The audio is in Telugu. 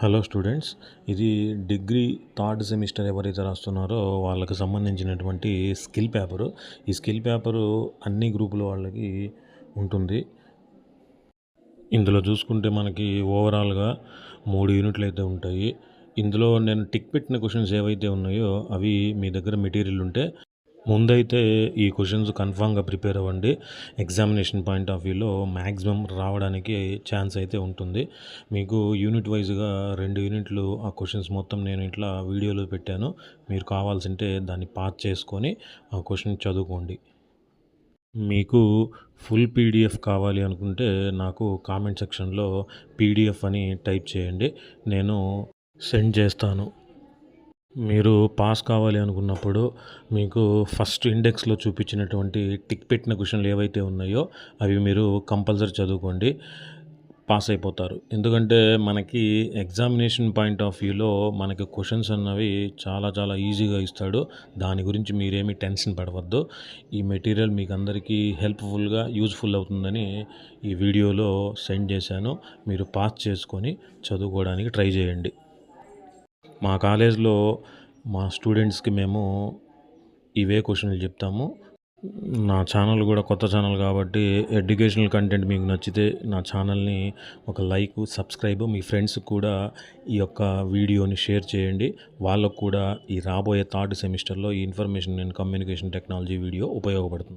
హలో స్టూడెంట్స్, ఇది డిగ్రీ థర్డ్ సెమిస్టర్ ఎవరైతే రాస్తున్నారో వాళ్ళకి సంబంధించినటువంటి స్కిల్ పేపరు. ఈ స్కిల్ పేపరు అన్ని గ్రూపుల వాళ్ళకి ఉంటుంది. ఇందులో చూసుకుంటే మనకి ఓవరాల్గా 3 యూనిట్లు అయితే ఉంటాయి. ఇందులో నేను టిక్ పెట్టిన క్వశ్చన్స్ ఏవైతే ఉన్నాయో అవి మీ దగ్గర మెటీరియల్ ఉంటే ముందైతే ఈ క్వశ్చన్స్ కన్ఫామ్గా ప్రిపేర్ అవ్వండి. ఎగ్జామినేషన్ పాయింట్ ఆఫ్ వ్యూలో మ్యాక్సిమం రావడానికి ఛాన్స్ అయితే ఉంటుంది. మీకు యూనిట్ వైజ్గా 2 యూనిట్లు ఆ క్వశ్చన్స్ మొత్తం నేను ఇట్లా వీడియోలో పెట్టాను. మీరు కావాల్సింటే దాన్ని పాజ్ చేసుకొని ఆ క్వశ్చన్ చదువుకోండి. మీకు ఫుల్ పీడిఎఫ్ కావాలి అనుకుంటే నాకు కామెంట్ సెక్షన్లో పీడిఎఫ్ అని టైప్ చేయండి, నేను సెండ్ చేస్తాను. మీరు పాస్ కావాలి అనుకున్నప్పుడు మీకు ఫస్ట్ ఇండెక్స్లో చూపించినటువంటి టిక్ పెట్టిన క్వశ్చన్లు ఏవైతే ఉన్నాయో అవి మీరు కంపల్సరీ చదువుకోండి, పాస్ అయిపోతారు. ఎందుకంటే మనకి ఎగ్జామినేషన్ పాయింట్ ఆఫ్ వ్యూలో మనకి క్వశ్చన్స్ అన్నవి చాలా చాలా ఈజీగా ఇస్తాడు. దాని గురించి మీరేమీ టెన్షన్ పడవద్దు. ఈ మెటీరియల్ మీకు అందరికీ హెల్ప్ఫుల్గా యూజ్ఫుల్ అవుతుందని ఈ వీడియోలో సెండ్ చేశాను. మీరు పాస్ చేసుకొని చదువుకోవడానికి ట్రై చేయండి. మా కాలేజ్లో మా స్టూడెంట్స్కి మేము ఇవే క్వశ్చన్లు చెప్తాము. నా ఛానల్ కూడా కొత్త ఛానల్ కాబట్టి ఎడ్యుకేషనల్ కంటెంట్ మీకు నచ్చితే నా ఛానల్ని ఒక లైక్, సబ్స్క్రైబ్, మీ ఫ్రెండ్స్కి కూడా ఈ యొక్క వీడియోని షేర్ చేయండి. వాళ్ళకు కూడా ఈ రాబోయే థర్డ్ సెమిస్టర్లో ఈ information and communication technology video ఉపయోగపడుతుంది.